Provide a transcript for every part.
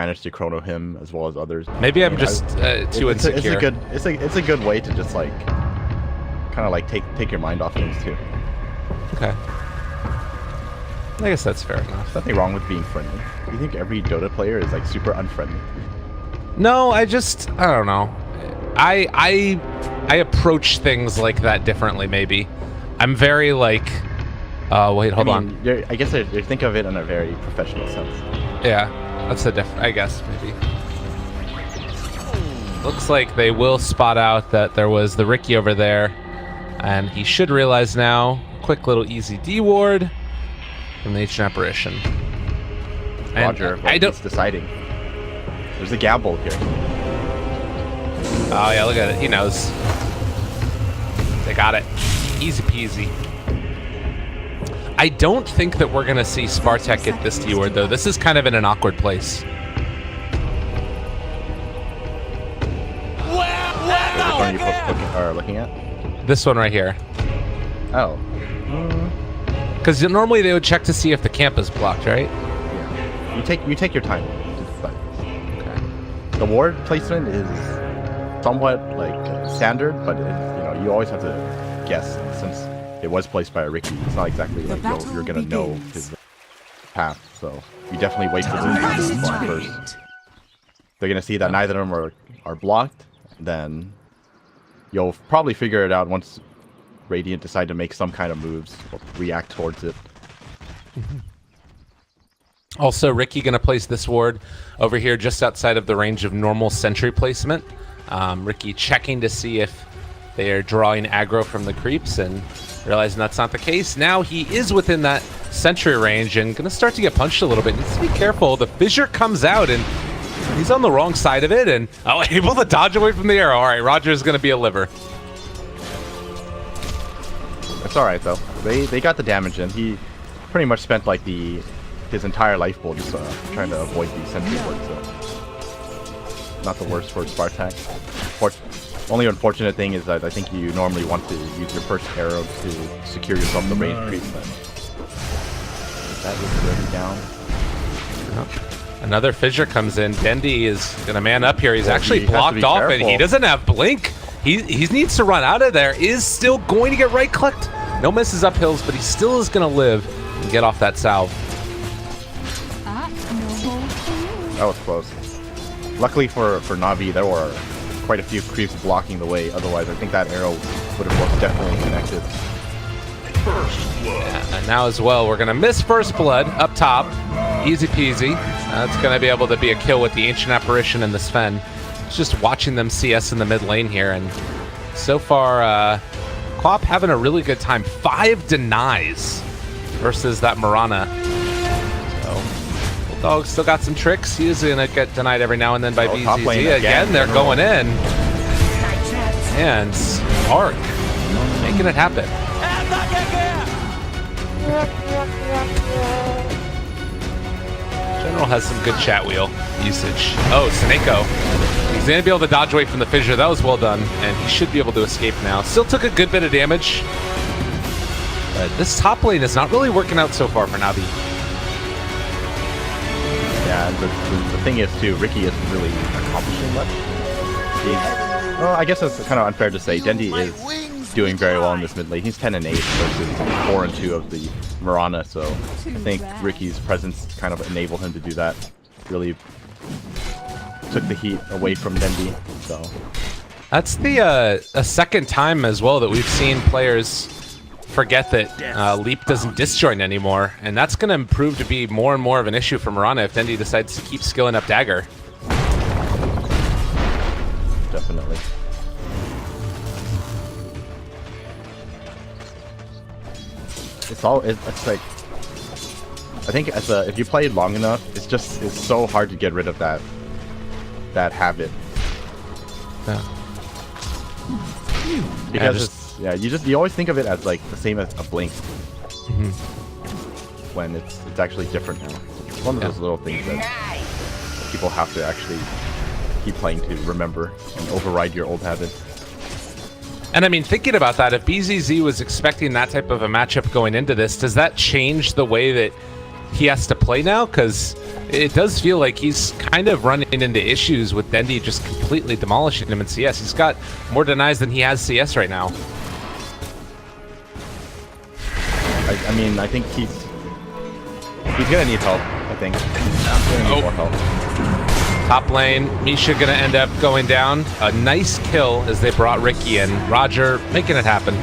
managed to chrono him as well as others. Maybe I'm just too insecure. It's a good way to just like kind of like take your mind off things too. Okay. I guess that's fair enough. Nothing wrong with being friendly. Do you think every Dota player is like super unfriendly? No, I don't know. I approach things like that differently. Maybe I'm very like. Wait, hold on. I guess I think of it in a very professional sense. Yeah, that's a different. I guess maybe. Looks like they will spot out that there was the Ricky over there, and he should realize now. Quick little easy D ward from the ancient apparition. Roger, he's deciding. There's a gamble here. Oh yeah, look at it. He knows. They got it. Easy peasy. I don't think that we're gonna see Spartak get this D ward though. This is kind of in an awkward place. Which one are you looking at? This one right here. Oh. Because normally they would check to see if the camp is blocked, right? Yeah. You take your time. Okay. The ward placement is somewhat like standard, but you always have to guess since it was placed by a Ricky. It's not exactly like you're gonna know his path, so you definitely wait for them to happen first. They're gonna see that neither of them are blocked, then you'll probably figure it out once Radiant decide to make some kind of moves or react towards it. Also, Ricky gonna place this ward over here just outside of the range of normal sentry placement. Ricky checking to see if they are drawing aggro from the creeps and realizing that's not the case. Now he is within that sentry range and gonna start to get punched a little bit. Needs to be careful. The fissure comes out and he's on the wrong side of it and able to dodge away from the arrow. All right, Roger's gonna be a liver. That's all right though. They got the damage in. He pretty much spent like his entire life pool just trying to avoid the sentry wards. So not the worst for Spartak. Only unfortunate thing is that I think you normally want to use your first arrow to secure yourself the range creep. But that is already down. Oh. Another fissure comes in. Dendi is gonna man up here. He's actually blocked off, and he doesn't have blink. He needs to run out of there. Is still going to get right clicked. No misses up hills, but he still is going to live and get off that salve. That was close. Luckily for NaVi, there were quite a few creeps blocking the way. Otherwise, I think that arrow would have most definitely connected. First blood. Yeah, and now as well, we're going to miss first blood up top. Easy peasy. That's going to be able to be a kill with the Ancient Apparition and the Sven. It's just watching them CS in the mid lane here, and so far, KaTom having a really good time. 5 denies versus that Mirana. So, Bulldog still got some tricks. He is going to get denied every now and then by BZZ. Again, they're going in. And Arc making it happen. General has some good chat wheel usage. Oh, Snako. He's going to be able to dodge away from the fissure. That was well done, and he should be able to escape now. Still took a good bit of damage, but this top lane is not really working out so far for NaVi. Yeah, the thing is, too, Ricky isn't really accomplishing much. Well, I guess it's kind of unfair to say. Dendi is doing very well in this mid lane. He's 10-8 versus 4-2 of the Mirana, so I think Ricky's presence kind of enabled him to do that. Really took the heat away from Dendi. So that's the a second time as well that we've seen players forget that Leap doesn't disjoint anymore, and that's going to prove to be more and more of an issue for Mirana if Dendi decides to keep skilling up Dagger. Definitely. It's like, I think if you play it long enough, it's so hard to get rid of that habit. Yeah. Because you always think of it as like the same as a blink. When it's actually different now. It's one of those little things that people have to actually keep playing to remember and override your old habits. And I mean, thinking about that, if BZZ was expecting that type of a matchup going into this, does that change the way that he has to play now? Because it does feel like he's kind of running into issues with Dendi just completely demolishing him in CS. He's got more denies than he has CS right now. I mean, I think he's gonna need help. I think. He's gonna need more help. Top lane, Misha gonna end up going down. A nice kill as they brought Ricky in. Roger making it happen.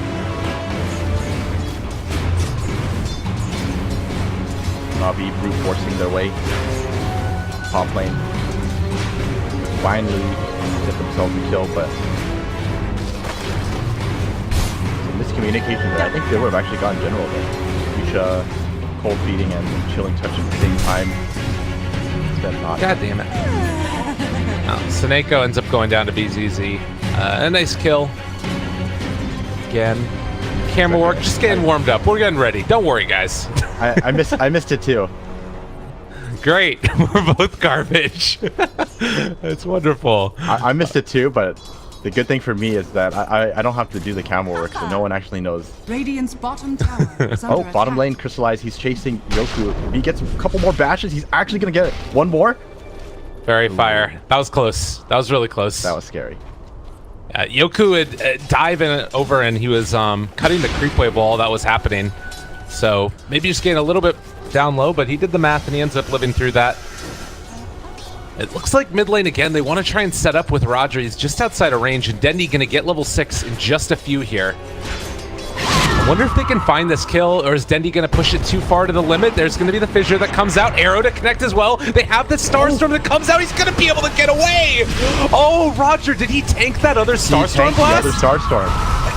NaVi brute forcing their way. Top lane. Finally get themselves a kill, but some miscommunication there. I think they would have actually gone general though. Misha cold feeding and chilling touch at the same time. Instead not. God damn it. Seneko ends up going down to BZZ. A nice kill. Again. Camera work, just getting warmed up. We're getting ready. Don't worry, guys. I missed it too. Great. We're both garbage. That's wonderful. I missed it too, but the good thing for me is that I don't have to do the camera work, so no one actually knows. Radiant's bottom tower is Oh, under bottom attack. lane crystallized. He's chasing Yoku. If he gets a couple more bashes, he's actually gonna get one more. Very fire. That was close. That was really close. That was scary. Yoku had dive in over and he was cutting the creep wave while all that was happening. So maybe just getting a little bit down low, but he did the math and he ends up living through that. It looks like mid lane again. They want to try and set up with Roger. He's just outside of range, and Dendi going to get level 6 in just a few here. I wonder if they can find this kill, or is Dendi going to push it too far to the limit? There's going to be the fissure that comes out. Arrow to connect as well. They have the Starstorm that comes out. He's going to be able to get away. Oh, Roger, did he tank that other Starstorm blast? The other Starstorm.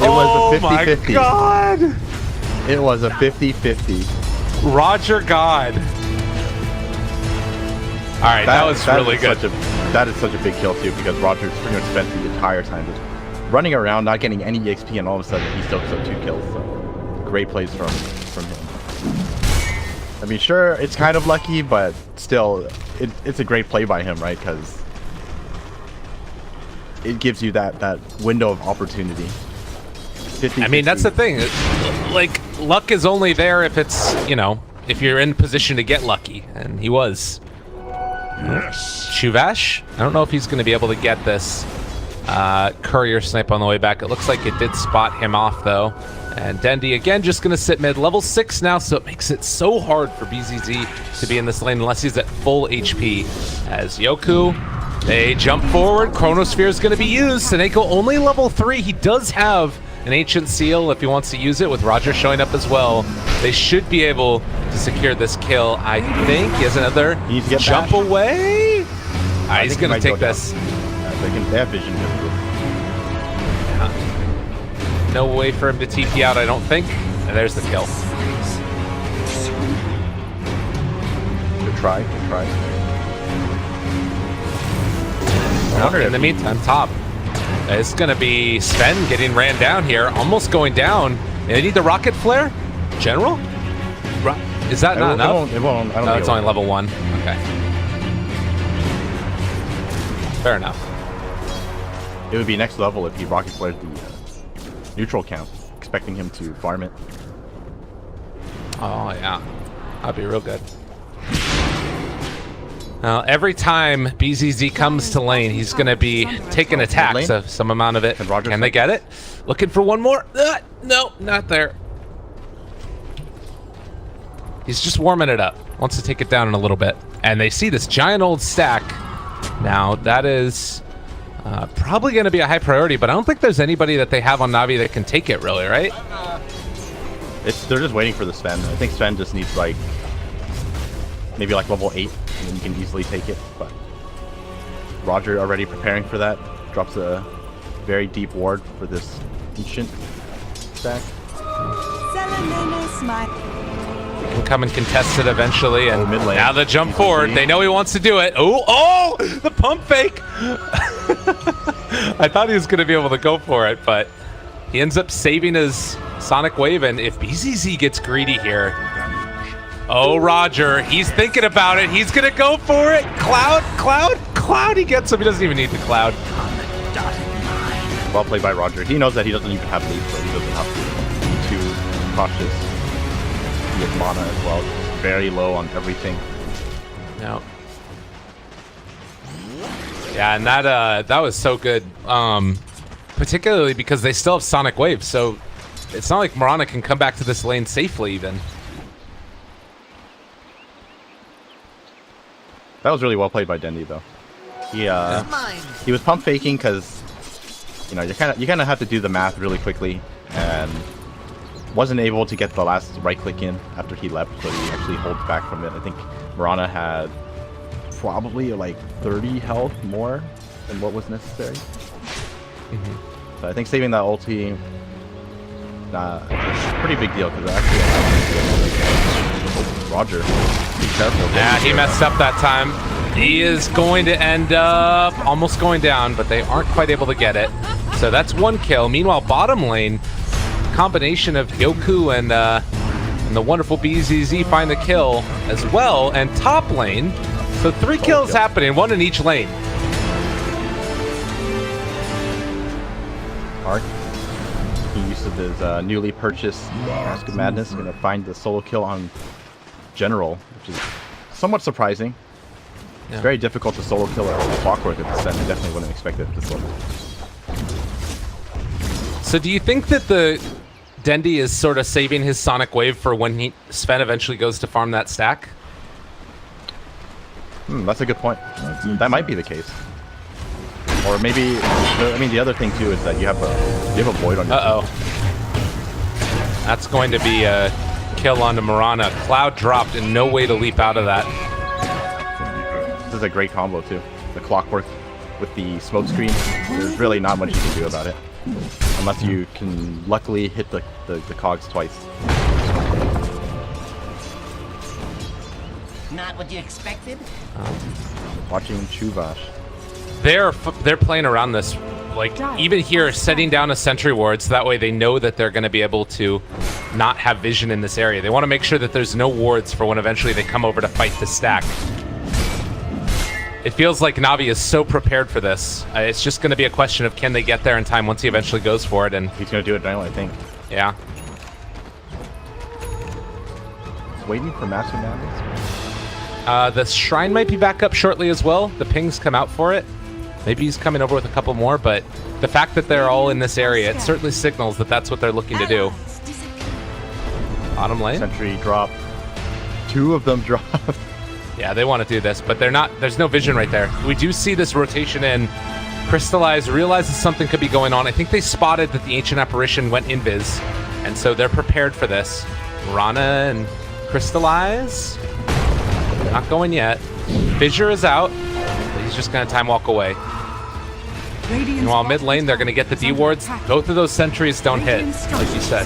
It Oh was a 50-50. my god. It was a 50-50. Roger God. All right, that was really good. That is such a big kill too, because Roger's pretty much spent the entire time just running around, not getting any EXP, and all of a sudden he still took 2 kills. So great plays from him. I mean, sure, it's kind of lucky, but still, it's a great play by him, right? Because it gives you that window of opportunity. 50, I mean, that's the thing. Like, luck is only there if it's, you know, if you're in position to get lucky, and he was. Yes. Shuvash, I don't know if he's going to be able to get this courier snipe on the way back. It looks like it did spot him off, though. And Dendi, again, just going to sit mid. Level 6 now, so it makes it so hard for BZZ to be in this lane unless he's at full HP. As Yoku, they jump forward. Chronosphere is going to be used. Seneko only level 3. He does have an Ancient Seal if he wants to use it, with Roger showing up as well. They should be able to secure this kill, I think. He has another jump away. He's going to take this. They have vision. No way for him to TP out, I don't think. And there's the kill. Good try. Good try. In the meantime, top. It's going to be Sven getting ran down here, almost going down. They need the rocket flare? General? Is that not enough? It won't. I don't No, think it's only level 1. Okay. Fair enough. It would be next level if he rocket flared the neutral camp, expecting him to farm it. Oh, yeah. That'd be real good. Now, every time BZZ comes to lane, he's going to be taking attacks of some amount of it. Can they get it? Looking for one more. No, not there. He's just warming it up. Wants to take it down in a little bit. And they see this giant old stack. Now, that is probably going to be a high priority, but I don't think there's anybody that they have on NaVi that can take it, really, right? They're just waiting for the Sven. I think Sven just needs, like, maybe like level 8, and then you can easily take it. But Roger already preparing for that. Drops a very deep ward for this ancient stack. Can come and contest it eventually, and mid lane. now the jump forward. They know he wants to do it. Oh, the pump fake! I thought he was going to be able to go for it, but he ends up saving his Sonic Wave, and if BZZ gets greedy here... Oh, Roger, he's thinking about it. He's going to go for it. Cloud, he gets him. He doesn't even need the Cloud. Well played by Roger. He knows that he doesn't even have lead, so he doesn't have to be too cautious. He has mana as well. Very low on everything. Now, Yeah, and that was so good. Particularly because they still have Sonic Wave, so it's not like Mirana can come back to this lane safely even. That was really well played by Dendi though. He was pump faking because you know you kind of have to do the math really quickly, and wasn't able to get the last right click in after he left, so he actually holds back from it. I think Mirana had probably like 30 health more than what was necessary. So I think saving that ulti, it's a pretty big deal because actually Roger, be careful. Yeah, he messed up that time. He is going to end up almost going down, but they aren't quite able to get it. So that's one kill. Meanwhile, bottom lane, combination of Yoku and the wonderful BZZ find the kill as well. And top lane, so 3 kills happening, 1 in each lane. Arc, making use of his newly purchased Mask of Madness, going to find the solo kill on General, which is somewhat surprising. Yeah. It's very difficult to solo kill a Clockwork at this time. I definitely wouldn't expect it at this level. So do you think that the Dendi is sort of saving his Sonic Wave for when Sven eventually goes to farm that stack? That's a good point. That might be the case. Or maybe, I mean, the other thing too is that you have a void on your team. That's going to be a kill onto Mirana. Cloud dropped and no way to leap out of that. This is a great combo too. The Clockwork with the smoke screen. There's really not much you can do about it. Unless you can luckily hit the cogs twice. Not what you expected? Watching Chuvash. They're playing around this, like even here, setting down a sentry ward so that way they know that they're going to be able to not have vision in this area. They want to make sure that there's no wards for when eventually they come over to fight the stack. It feels like NaVi is so prepared for this. It's just going to be a question of can they get there in time once he eventually goes for it. And he's going to do it now, I think. Yeah. He's waiting for Master Madness. The shrine might be back up shortly as well. The pings come out for it. Maybe he's coming over with a couple more, but the fact that they're all in this area, it certainly signals that that's what they're looking to do. Bottom lane. Sentry drop. 2 of them drop. Yeah, they want to do this, but they're not. There's no vision right there. We do see this rotation in. Crystallize realizes something could be going on. I think they spotted that the Ancient Apparition went invis, and so they're prepared for this. Rana and Crystallize. Not going yet. Fissure is out. But he's just going to time walk away. Meanwhile, mid lane, they're going to get the D wards. Both of those sentries don't hit, like you said.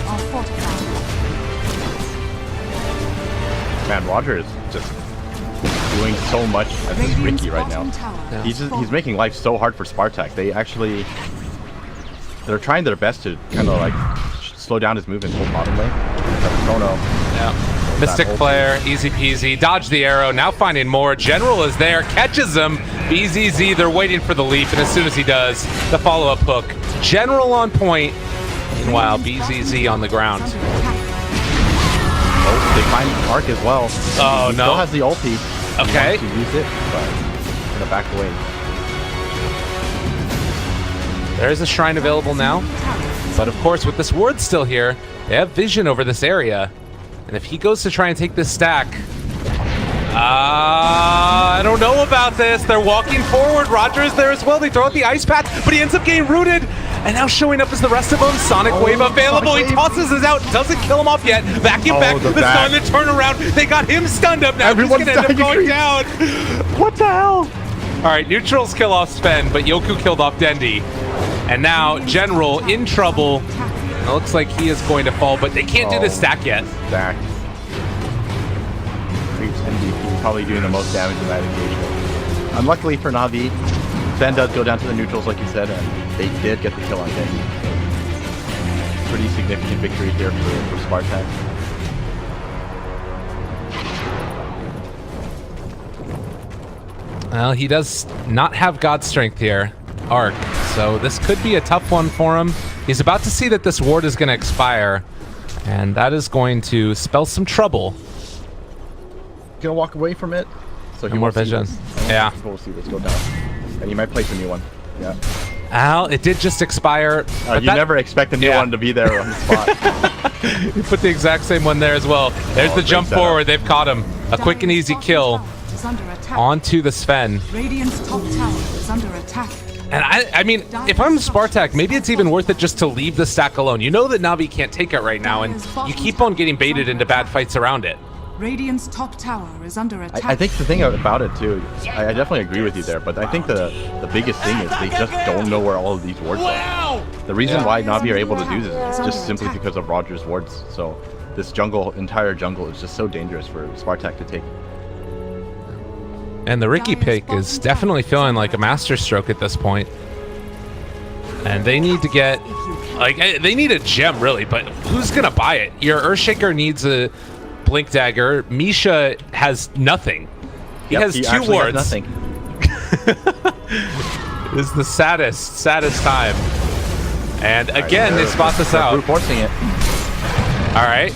Man, Roger is just doing so much as this Ricky right now. Yeah. He's making life so hard for Spartak. They're trying their best to kind of like slow down his movement whole bottom lane. Yeah. Mystic Flare, easy peasy. Dodge the arrow, now finding more. General is there, catches him. BZZ, they're waiting for the leap, and as soon as he does, the follow-up hook. General on point. Meanwhile, BZZ on the ground. Oh, they find Arc as well. Oh, he no. still has the ulti. Okay. He wants to use it, but he's going to back away. There is a shrine available now. But of course, with this ward still here, they have vision over this area. And if he goes to try and take this stack... I don't know about this. They're walking forward. Roger is there as well. They throw out the ice path, but he ends up getting rooted. And now showing up as the rest of them. Sonic Wave available. Sonic He tosses his out. Doesn't kill him off yet. Vacuum back. the It's starting to turn around. They got him stunned up now. Everyone's He's going to end up going down. What the hell? All right, neutrals kill off Sven, but Yoku killed off Dendi. And now General in trouble. It looks like he is going to fall, but they can't do the stack yet. Stack. Creeps MVP, probably doing the most damage in that engagement. Unluckily for NaVi, Sven does go down to the neutrals like you said, and they did get the kill on Dendi. Pretty significant victory here for Spartak. Well, he does not have God Strength here, Arc, so this could be a tough one for him. He's about to see that this ward is going to expire, and that is going to spell some trouble. Gonna walk away from it. So No more vision. Yeah. We'll see this go down. And you might place a new one. Yeah. Al, it did just expire. You never expect a new one to be there on the spot. You put the exact same one there as well. There's the jump forward. They've caught him. A quick and easy kill onto the Sven. Radiant's top tower is under attack. And I mean, if I'm Spartak, maybe it's even worth it just to leave the stack alone. You know that NaVi can't take it right now, and you keep on getting baited into bad fights around it. Radiant's top tower is under attack. I think the thing about it too, I definitely agree with you there, but I think the biggest thing is they just don't know where all of these wards are. The reason why NaVi are able to do this is just simply because of Roger's wards. So this entire jungle is just so dangerous for Spartak to take. And the Ricky pick is definitely feeling like a masterstroke at this point. And they need to get, like, they need a gem really, but who's gonna buy it? Your Earthshaker needs a Blink Dagger. Misha has nothing. He has 2 wards. Has nothing. This is the saddest time. And again, they spot this out. Forcing it. All right.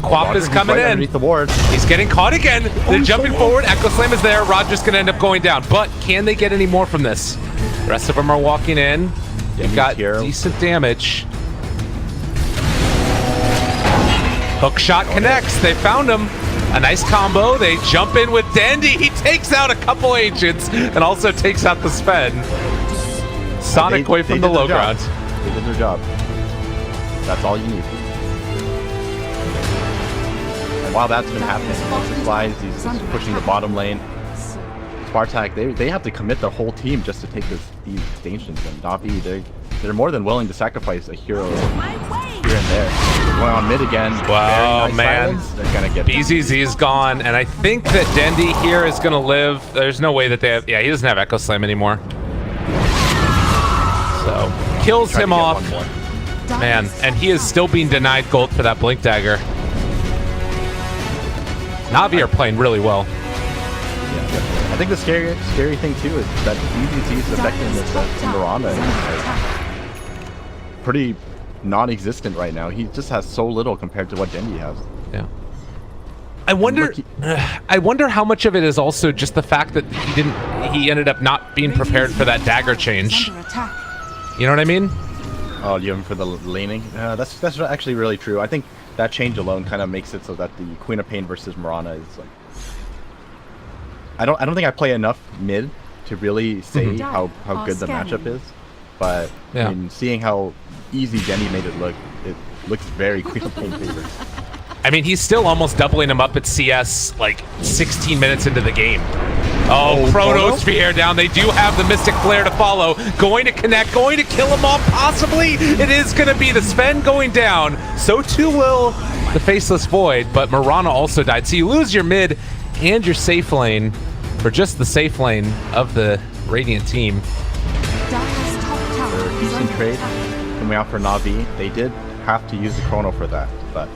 Quap is coming in. Underneath the ward. He's getting caught again. They're jumping forward. Echo Slam is there. Roger's going to end up going down. But can they get any more from this? The rest of them are walking in. They've got decent damage. Hook shot connects. They found him. A nice combo. They jump in with Dandy. He takes out a couple agents and also takes out the Sven. Sonic away from the low ground. They did their job. That's all you need. And while that's been happening, supplies, he's pushing the bottom lane. Spartak, they have to commit their whole team just to take these stations. And NaVi, they're more than willing to sacrifice a hero here and there. Going on mid again. Wow, nice man. Silence. They're gonna get BZZ is gone, and I think that Dendy here is gonna live. There's no way that they have. Yeah, he doesn't have Echo Slam anymore. So kills him off. Man, and he is still being denied gold for that Blink Dagger. NaVi are playing really well. I think the scary thing too is that BZZ's effectiveness in Miranda is pretty non-existent right now. He just has so little compared to what Dendy has. Yeah. I wonder how much of it is also just the fact that he ended up not being prepared for that dagger change. You know what I mean? Oh, you mean for the laning? That's actually really true. I think that change alone kind of makes it so that the Queen of Pain versus Mirana is like, I don't think I play enough mid to really say how good the matchup is, but I mean, seeing how easy Denny made it looks very Queen of Pain favorite. I mean, he's still almost doubling him up at CS like 16 minutes into the game. Oh, Chronosphere down. They do have the Mystic Flare to follow. Going to connect, going to kill him off, possibly. It is going to be the Sven going down. So too will the Faceless Void, but Mirana also died. So you lose your mid and your safe lane for just the safe lane of the Radiant team. For decent trade coming out for NaVi, they did have to use the Chrono for that, but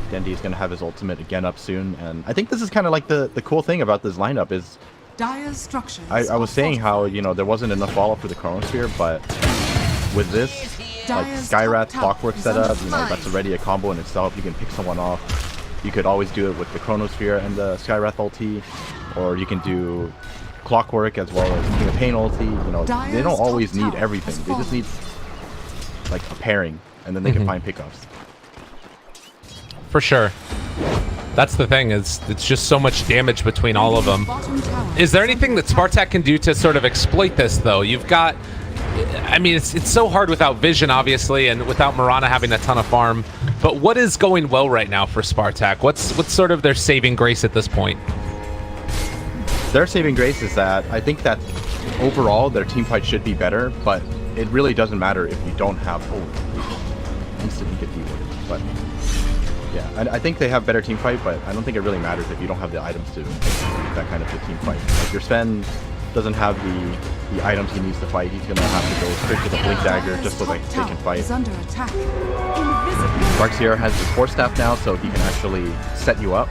Dendy is going to have his ultimate again up soon, and I think this is kind of like the cool thing about this lineup is I was saying how, you know, there wasn't enough follow for the Chronosphere, but with this, like Skywrath Clockwork setup, you know, that's already a combo in itself. You can pick someone off. You could always do it with the Chronosphere and the Skywrath ulti, or you can do Clockwork as well as King of Pain ulti. You know, they don't always need everything. They just need like a pairing, and then they can find pickoffs. For sure. That's the thing, is it's just so much damage between all of them. Is there anything that Spartak can do to sort of exploit this, though? You've got, I mean, it's so hard without vision, obviously, and without Mirana having a ton of farm. But what is going well right now for Spartak? What's sort of their saving grace at this point? Their saving grace is that I think that overall their team fight should be better, but it really doesn't matter if you don't have instantly get deworted. But yeah, I think they have better team fight, but I don't think it really matters if you don't have the items to make that kind of a team fight. Like your Sven doesn't have the items he needs to fight. He's gonna have to go straight to the Blink Dagger just so that they can fight. Darkseer has his Force Staff now, so he can actually set you up.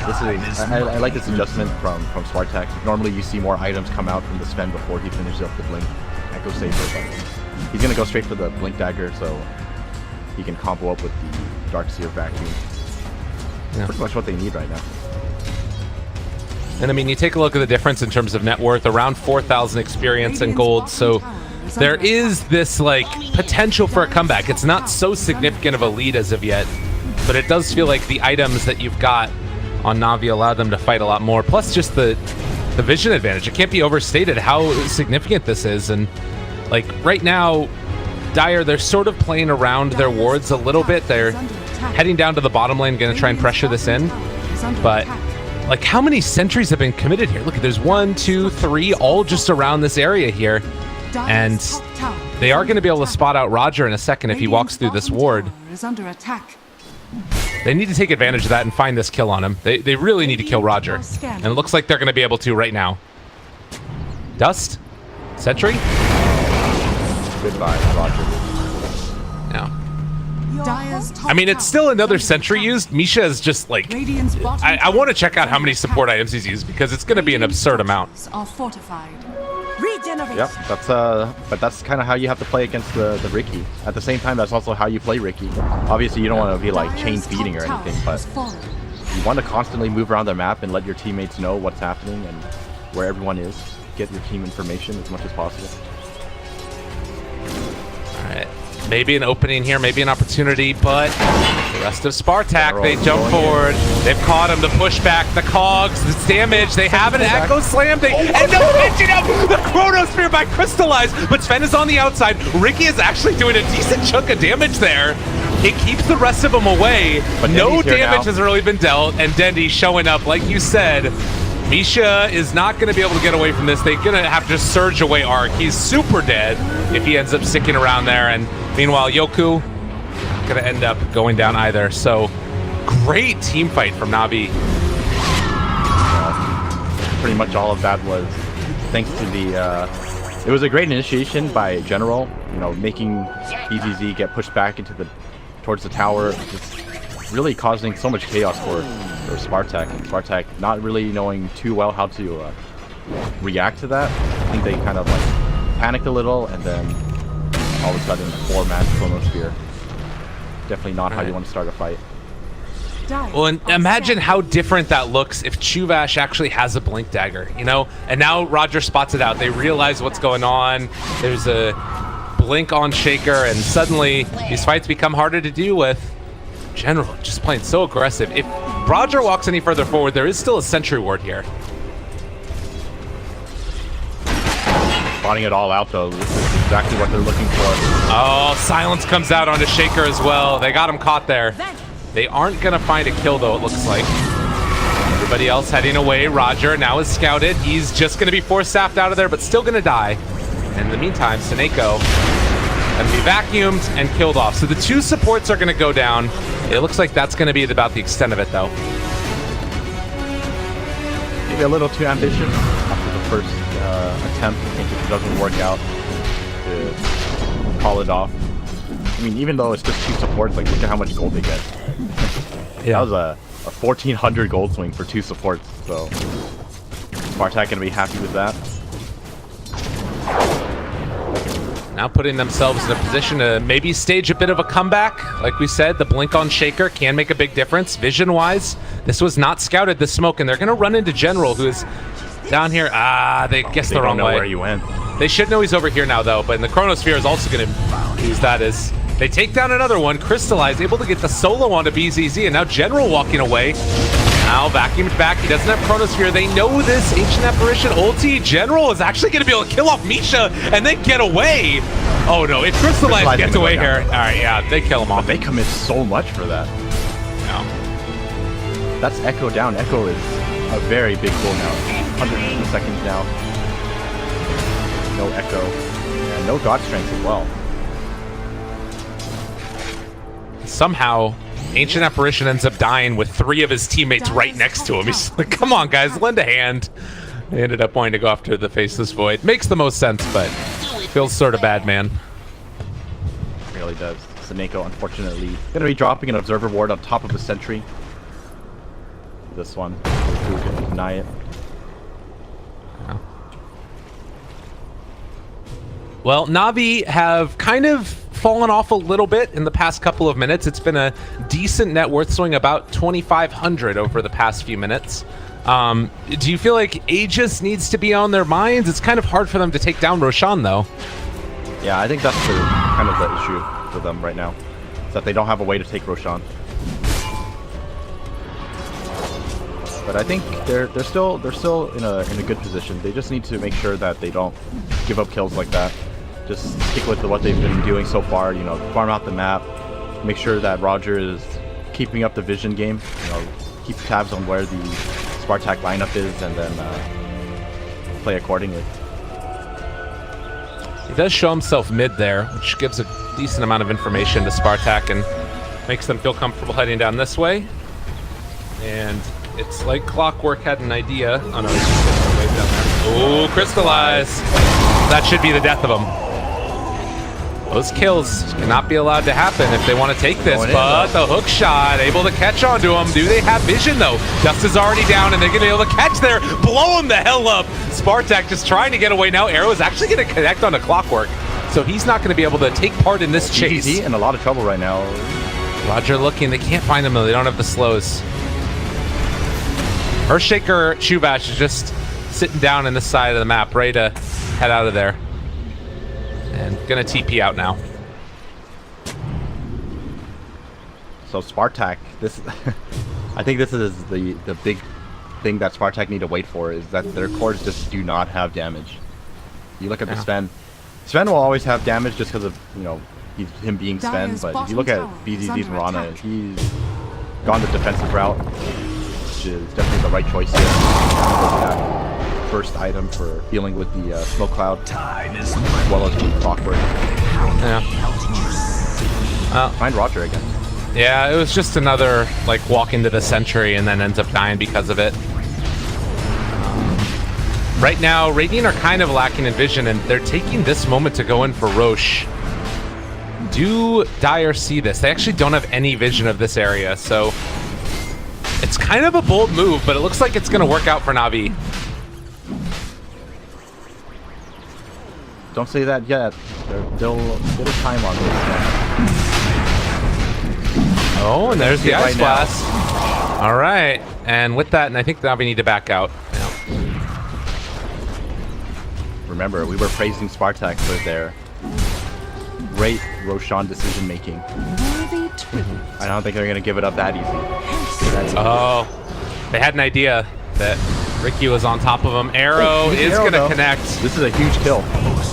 I like this adjustment from Spartak. Normally you see more items come out from the Sven before he finishes up the Blink Echo Saber, but he's gonna go straight for the Blink Dagger, so he can combo up with the Darkseer Vacuum. Yeah. Pretty much what they need right now. And I mean, you take a look at the difference in terms of net worth, around 4,000 experience and gold. So there is this like potential for a comeback. It's not so significant of a lead as of yet, but it does feel like the items that you've got on NaVi allow them to fight a lot more. Plus just the vision advantage. It can't be overstated how significant this is. And like right now, Dire, they're sort of playing around their wards a little bit. They're heading down to the bottom lane, going to try and pressure this in. But like, how many sentries have been committed here? Look, there's 1, 2, 3, all just around this area here. And they are going to be able to spot out Roger in a second if he walks through this ward. They need to take advantage of that and find this kill on him. They really need to kill Roger. And it looks like they're going to be able to right now. Dust? Sentry? Goodbye, Roger. No. I mean, it's still another sentry used. Misha is just like... I want to check out how many support items he's used because it's going to be an absurd amount. Yep, but that's kind of how you have to play against the Riki. At the same time, that's also how you play Riki. Obviously, you don't want to be like chain feeding or anything, but you want to constantly move around the map and let your teammates know what's happening and where everyone is. Get your team information as much as possible. All right. Maybe an opening here, maybe an opportunity, but the rest of Spartak, they jump forward. They've caught him, the pushback, the cogs, the damage. They have an Echo Slam. And no mention of the Chronosphere by Crystallize, but Sven is on the outside. Riki is actually doing a decent chunk of damage there. It keeps the rest of them away. But no damage has really been dealt, and Dendy showing up, like you said. Misha is not going to be able to get away from this. They're going to have to surge away Arc. He's super dead if he ends up sticking around there. And meanwhile, Yoku not going to end up going down either. So great team fight from NaVi. Pretty much all of that was thanks to the... it was a great initiation by General, you know, making BZZ get pushed back into towards the tower. Just really causing so much chaos for Spartak. And Spartak not really knowing too well how to react to that. I think they kind of like panicked a little, and then all of a sudden 4-man Chronosphere. Definitely not how you want to start a fight. Well, and imagine how different that looks if Chuvash actually has a Blink Dagger, you know? And now Roger spots it out. They realize what's going on. There's a blink on Shaker, and suddenly these fights become harder to deal with. General just playing so aggressive. If Roger walks any further forward, there is still a sentry ward here. Spotting it all out, though. This is exactly what they're looking for. Oh, silence comes out onto Shaker as well. They got him caught there. They aren't going to find a kill, though, it looks like. Everybody else heading away. Roger now is scouted. He's just going to be force-staffed out of there, but still going to die. And in the meantime, Seneko going to be vacuumed and killed off. So the 2 supports are going to go down. It looks like that's going to be about the extent of it, though. Maybe a little too ambitious after the first attempt. I think if it doesn't work out, to call it off. I mean, even though it's just 2 supports, like, look at how much gold they get. Yeah. That was a 1,400 gold swing for 2 supports, so Spartak gonna be happy with that. Now putting themselves in a position to maybe stage a bit of a comeback. Like we said, the blink on Shaker can make a big difference. Vision-wise, this was not scouted, this smoke, and they're going to run into General, who is down here. They guessed the wrong way. They don't know where you went. They should know he's over here now, though, but the Chronosphere is also going to use that as... They take down another one. Crystallize, able to get the solo onto BZZ, and now General walking away. Now vacuumed back. He doesn't have Chronosphere. They know this Ancient Apparition ulti. General is actually going to be able to kill off Misha and then get away. Oh no, if Crystallize gets away here. All right, yeah, they kill him off. But they commit so much for that. No. That's Echo down. Echo is a very big goal now. 100 seconds now. No Echo. And no God Strength as well. Somehow, Ancient Apparition ends up dying with 3 of his teammates right next to him. He's like, come on, guys, lend a hand. They ended up wanting to go after the Faceless Void. Makes the most sense, but feels sort of bad, man. It really does. Seneko, unfortunately, going to be dropping an Observer Ward on top of the Sentry. This one. Who can deny it? Well, NaVi have kind of fallen off a little bit in the past couple of minutes. It's been a decent net worth swing, about 2,500 over the past few minutes. Do you feel like Aegis needs to be on their minds? It's kind of hard for them to take down Roshan, though. Yeah, I think that's kind of the issue for them right now, is that they don't have a way to take Roshan. But I think they're still in a good position. They just need to make sure that they don't give up kills like that. Just stick with what they've been doing so far. You know, farm out the map, make sure that Roger is keeping up the vision game. You know, keep tabs on where the Spartak lineup is, and then play accordingly. He does show himself mid there, which gives a decent amount of information to Spartak and makes them feel comfortable heading down this way. And it's like Clockwork had an idea. Oh no, he's just getting way down there. Oh, Crystallize! That should be the death of him. Those kills cannot be allowed to happen if they want to take this, but the hook shot able to catch onto him. Do they have vision though? Dust is already down and they're going to be able to catch there. Blow him the hell up. Spartak just trying to get away now. Arrow is actually going to connect onto Clockwork, so he's not going to be able to take part in this chase. He's in a lot of trouble right now. Roger looking. They can't find him though. They don't have the slows. Earthshaker Chuvash is just sitting down in this side of the map, ready to head out of there. And gonna TP out now. So Spartak, this I think this is the big thing that Spartak need to wait for, is that their cores just do not have damage. You look at the Sven. Sven will always have damage just because of, you know, him being Sven, but if you look at BZZ's Mirana, he's gone the defensive route, which is definitely the right choice here. That first item for dealing with the smoke cloud, as well as the Clockwork. Yeah. Find Roger again. Yeah, it was just another like walk into the Sentry and then ends up dying because of it. Right now, Radiant are kind of lacking in vision, and they're taking this moment to go in for Roche. Do Dire see this? They actually don't have any vision of this area, so it's kind of a bold move, but it looks like it's going to work out for NaVi. Don't say that yet. They'll get a time on this. Oh, and there's the Ice Blast. All right, and with that, and I think NaVi need to back out. Yeah. Remember, we were praising Spartak for their great Roshan decision making. I don't think they're going to give it up that easy. Oh, they had an idea that Ricky was on top of him. Arrow is going to connect. This is a huge kill.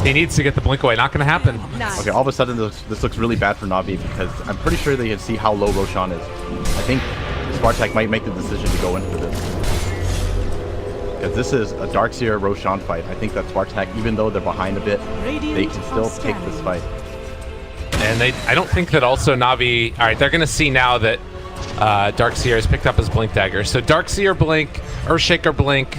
He needs to get the blink away. Not going to happen. Okay, all of a sudden this looks really bad for NaVi, because I'm pretty sure they can see how low Roshan is. I think Spartak might make the decision to go in for this, because this is a Darkseer Roshan fight. I think that Spartak, even though they're behind a bit, they can still take this fight. And I don't think that also NaVi... All right, they're going to see now that Darkseer has picked up his Blink Dagger. So Darkseer Blink, Earthshaker Blink.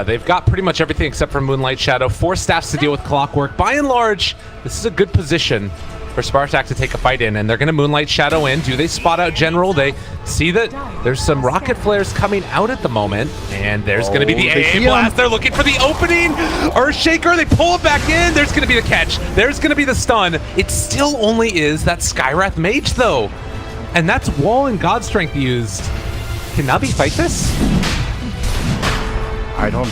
They've got pretty much everything except for Moonlight Shadow. 4 staffs to deal with Clockwork. By and large, this is a good position for Spartak to take a fight in, and they're going to Moonlight Shadow in. Do they spot out General? They see that there's some rocket flares coming out at the moment, and there's going to be the AA blast. They're looking for the opening. Earthshaker, they pull it back in. There's going to be the catch. There's going to be the stun. It still only is that Skywrath Mage, though, and that's Wall and God Strength used. Can NaVi fight this? I don't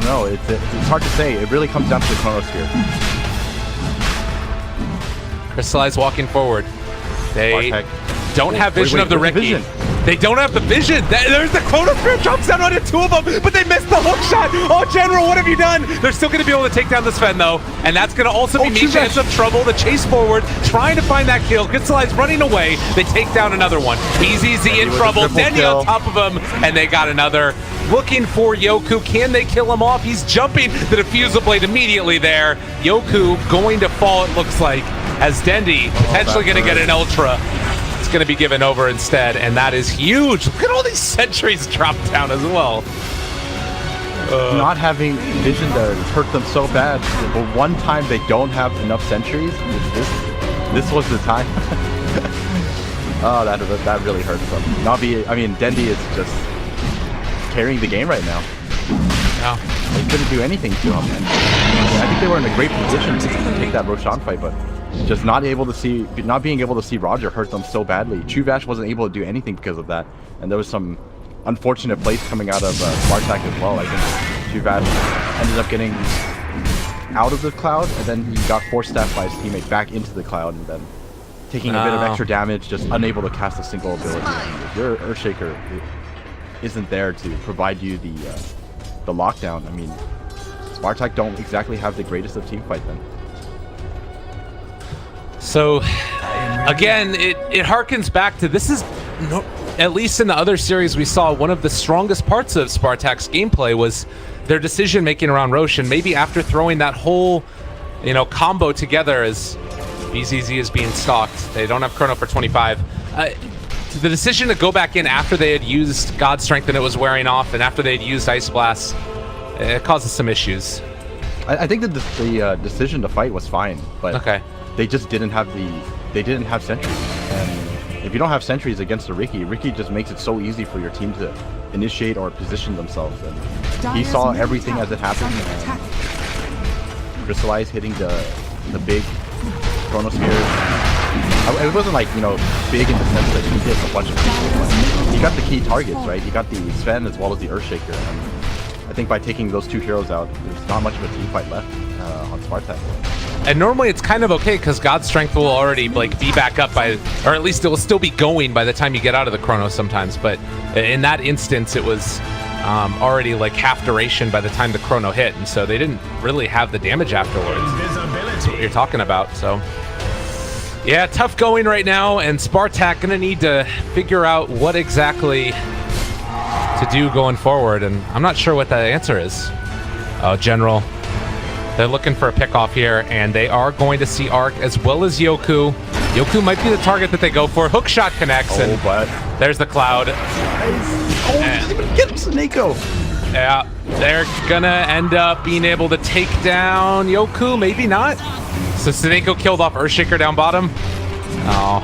know. It's hard to say. It really comes down to the Chronosphere. Crystallize walking forward. They don't have vision of the Ricky. They don't have the vision. There's the Chronosphere jumps down onto 2 of them, but they missed the hook shot. Oh, General, what have you done? They're still going to be able to take down this Sven, though, and that's going to also be Misha in some trouble. The chase forward, trying to find that kill. Crystallize running away. They take down another one. BZZ in trouble. Denny on top of him, and they got another. Looking for Yoku. Can they kill him off? He's jumping the diffusal blade immediately there. Yoku going to fall, it looks like, as Dendy potentially going to get an Ultra. It's going to be given over instead, and that is huge. Look at all these sentries drop down as well. Not having vision there hurt them so bad. But one time they don't have enough sentries, this was the time. Oh, that really hurts them. NaVi, I mean, Dendy is just carrying the game right now. Yeah. They couldn't do anything to him. And I think they were in a great position to take that Roshan fight, but just not being able to see Roger hurt them so badly. Chuvash wasn't able to do anything because of that, and there was some unfortunate place coming out of Spartak as well. I think Juvad ended up getting out of the cloud, and then he got force staffed by his teammate back into the cloud, and then taking a bit of extra damage, just unable to cast a single ability. If your Earthshaker isn't there to provide you the lockdown, I mean, Spartak don't exactly have the greatest of team fight then. So, again, it harkens back to this is, at least in the other series we saw, one of the strongest parts of Spartak's gameplay was their decision making around Roche, and maybe after throwing that whole, combo together as BZZ is being stalked, they don't have Chrono for 25. The decision to go back in after they had used God Strength and it was wearing off, and after they had used Ice Blast, it causes some issues. I think that the decision to fight was fine, but okay. They just didn't have sentries, and if you don't have sentries against a Riki just makes it so easy for your team to initiate or position themselves. And he saw everything as it happened. Crystallize hitting the big Chronosphere. It wasn't like big in the sense that he hit a bunch of people, but he got the key targets, right? He got the Sven as well as the Earthshaker. And I think by taking those two heroes out, there's not much of a team fight left on Spartak. And normally it's kind of okay because God's Strength will already be back up by, or at least it will still be going by the time you get out of the Chrono sometimes. But in that instance, it was already half duration by the time the Chrono hit, and so they didn't really have the damage afterwards. That's what you're talking about. So yeah, tough going right now, and Spartak gonna need to figure out what exactly to do going forward, and I'm not sure what that answer is. General. They're looking for a pickoff here, and they are going to see Arc as well as Yoku. Yoku might be the target that they go for. Hook shot connects, and but there's the Cloud. didn't even get Saneko. Yeah, they're gonna end up being able to take down Yoku, maybe not. So Saneko killed off Earthshaker down bottom. Oh,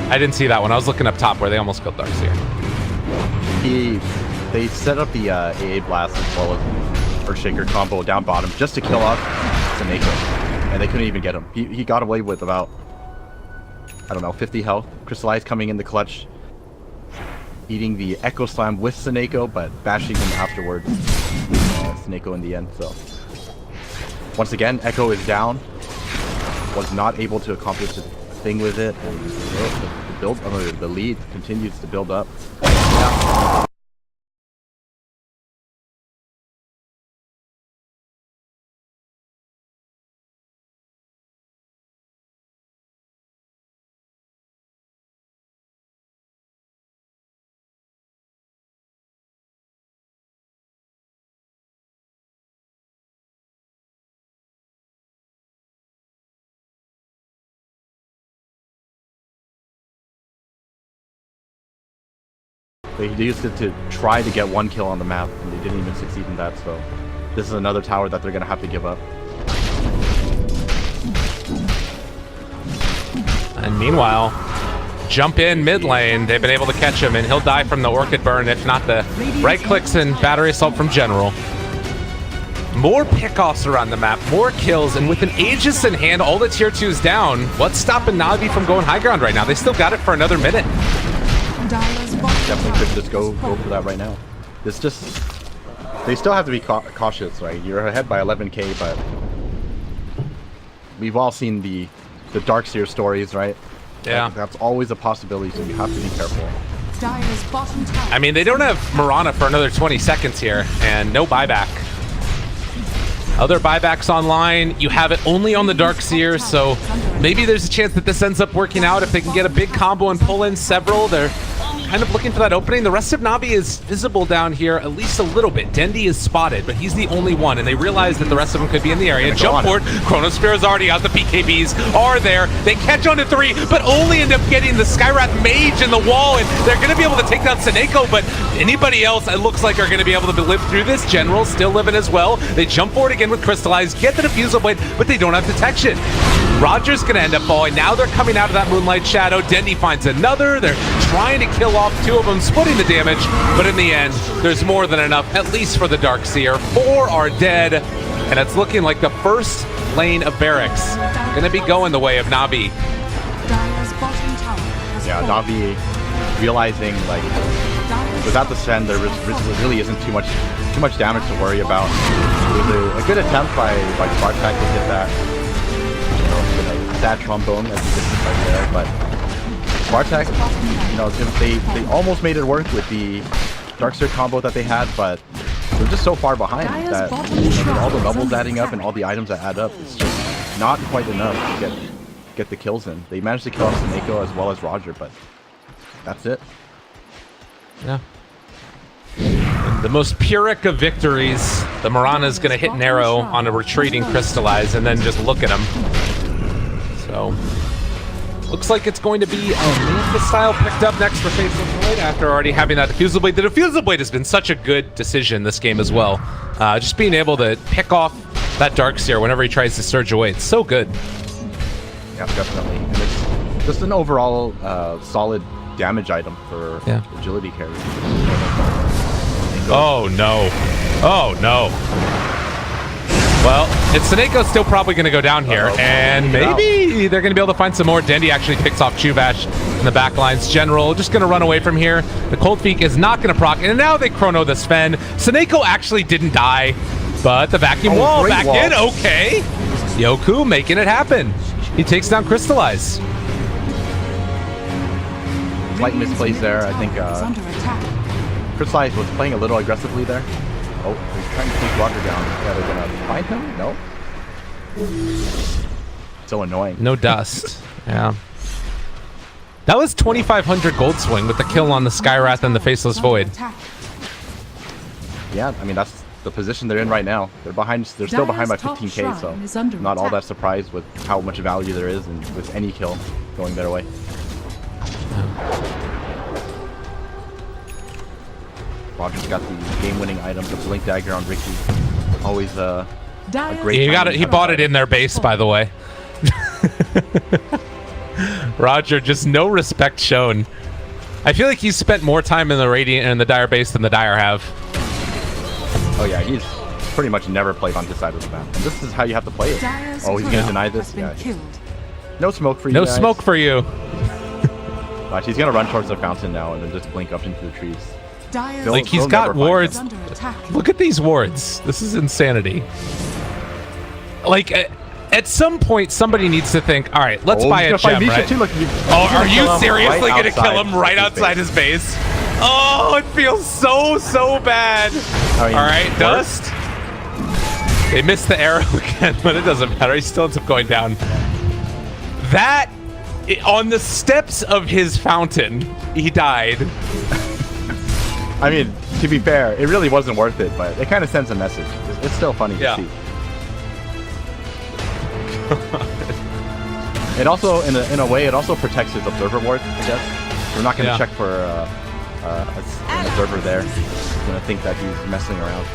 I didn't see that one. I was looking up top where they almost killed Darkseer. They set up the AA blast as well as Earthshaker combo down bottom just to kill off Saneko, and they couldn't even get him. He got away with about, I don't know, 50 health. Crystallize coming in the clutch, eating the Echo Slam with Saneko, but bashing him afterwards. Saneko in the end. So once again, Echo is down, was not able to accomplish a thing with it, and the lead continues to build up. Yeah. They used it to try to get one kill on the map, and they didn't even succeed in that, so this is another tower that they're going to have to give up. And meanwhile, jump in mid lane, they've been able to catch him, and he'll die from the Orchid Burn, if not the right clicks and battery assault from General. More pickoffs around the map, more kills, and with an Aegis in hand, all the tier 2s down, what's stopping NaVi from going high ground right now? They still got it for another minute. Definitely could just go for that right now. It's just, they still have to be cautious, right? You're ahead by 11k, but we've all seen the Darkseer stories, right? Yeah. That's always a possibility, so you have to be careful. I mean, they don't have Mirana for another 20 seconds here, and no buyback. Other buybacks online, you have it only on the Darkseer, so maybe there's a chance that this ends up working out if they can get a big combo and pull in several. They're kind of looking for that opening. The rest of NaVi is visible down here at least a little bit. Dendi is spotted, but he's the only one, and they realize that the rest of them could be in the area. Jump forward, Chronosphere is already out. The PKBs are there. They catch on to 3, but only end up getting the Skywrath Mage in the wall, and they're going to be able to take down Saneko, but anybody else, it looks like, are going to be able to live through this. General still living as well. They jump forward again with Crystallize, get the Diffusal Blade, but they don't have detection. Roger's going to end up falling. Now they're coming out of that Moonlight Shadow. Dendi finds another. They're trying to kill off 2 of them, splitting the damage, but in the end, there's more than enough, at least for the Darkseer. 4 are dead, and it's looking like the first lane of barracks going to be going the way of NaVi. Yeah, NaVi realizing, like, without the send, there really isn't too much damage to worry about. It was a good attempt by Spartak to get that, sad trombone as he did right there, but Spartak, they almost made it work with the Darkseer combo that they had, but they're just so far behind that with all the levels adding up and all the items that add up, it's just not quite enough to get the kills in. They managed to kill off Seneko as well as Roger, but that's it. Yeah. The most Pyrrhic of victories, the Mirana's going to hit an arrow on a retreating Crystallize and then just look at him. So, looks like it's going to be Manta Style picked up next for Faceless Void after already having that Diffusal Blade. The Diffusal Blade has been such a good decision this game as well. Just being able to pick off that Darkseer whenever he tries to surge away. It's so good. Yeah, definitely. And it's just an overall solid damage item for agility carry. Oh no. Oh no. Well, Seneco's still probably going to go down here, and maybe they're going to be able to find some more. Dendy actually picks off Chuvash in the back lines. General just going to run away from here. The Cold Feet is not going to proc, and now they chrono the Sven. Seneko actually didn't die, but the vacuum wall back in. Okay. Yoku making it happen. He takes down Crystallize. Slight misplays there. I think Crystallize was playing a little aggressively there. Oh, he's trying to take Roger down. Yeah, they're gonna find him? No. So annoying. No dust. Yeah. That was 2,500 gold swing with the kill on the Skywrath and the Faceless Void. Yeah, I mean that's the position they're in right now. They're behind. They're still behind by 15k, so not all that surprised with how much value there is and with any kill going their way. Roger's got the game-winning item, the Blink Dagger on Ricky. Always a great. He bought it in their base, by the way. Roger, just no respect shown. I feel like he's spent more time in the Radiant and the Dire base than the Dire have. Oh yeah, he's pretty much never played on his side of the map. And this is how you have to play it. Oh, he's gonna deny this. Yeah. No smoke for you. No guys. Smoke for you. Watch, he's gonna run towards the fountain now and then just blink up into the trees. Like he's got wards. Look at these wards. This is insanity. Like at some point, somebody needs to think, all right, let's buy a gem, right? Are you seriously going to kill him right outside his base? Oh, it feels so bad. All right, Dust. They missed the arrow again, but it doesn't matter. He still ends up going down. That, on the steps of his fountain, he died. I mean, to be fair, it really wasn't worth it, but it kind of sends a message. It's still funny to see. It also, in a way, it also protects his observer ward, I guess. We're not going to check for an observer there. He's going to think that he's messing around.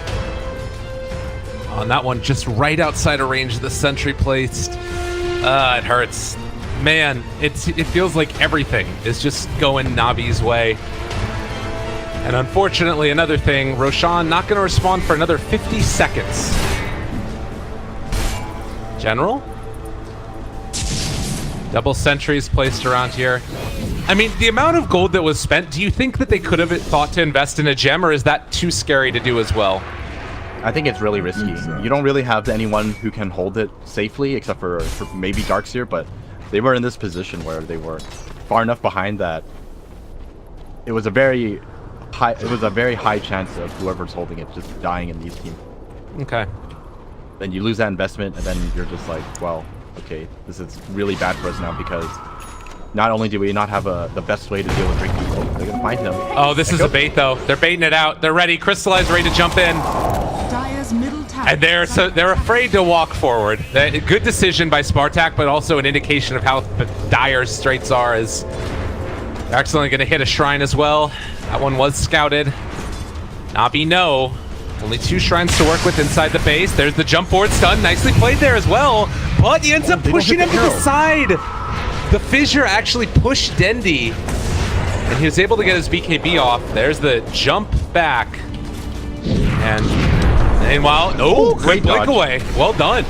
On that one, just right outside of range, the sentry placed. It hurts. Man, it feels like everything is just going NaVi's way. And unfortunately, another thing, Roshan not going to respond for another 50 seconds. General? Double sentries placed around here. I mean, the amount of gold that was spent, do you think that they could have thought to invest in a gem, or is that too scary to do as well? I think it's really risky. You don't really have anyone who can hold it safely, except for maybe Darkseer, but they were in this position where they were far enough behind that it was a very high chance of whoever's holding it just dying in these teams. Okay. Then you lose that investment, and then you're just like, well, okay, this is really bad for us now because not only do we not have the best way to deal with Ricky, they're gonna find him. Oh, this is a bait though. They're baiting it out. They're ready. Crystallize ready to jump in. And they're afraid to walk forward. Good decision by Spartak, but also an indication of how dire Straits are. As they're accidentally going to hit a shrine as well. That one was scouted. NaVi, no. Only 2 shrines to work with inside the base. There's the jump board stun. Nicely played there as well. But he ends up pushing him to the side. The fissure actually pushed Dendy. And he was able to get his BKB off. There's the jump back. And meanwhile, quick blink away. Well done.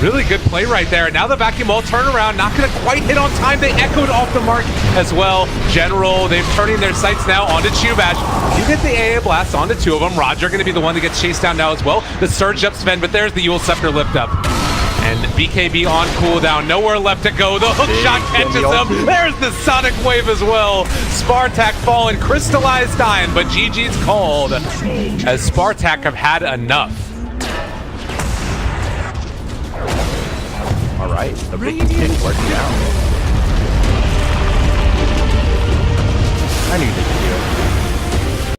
Really good play right there. Now the vacuum ult turnaround, not going to quite hit on time. They echoed off the mark as well. General, they're turning their sights now onto Chubash. You get the AA blast onto two of them. Roger going to be the one that gets chased down now as well. The surge up Sven, but there's the Yule Scepter lift up. And BKB on cooldown, nowhere left to go. The hook shot catches him. There's the Sonic Wave as well. Spartak falling, Crystallized dying, but GG's called as Spartak have had enough. All right, the big kick worked down. I knew they could do it.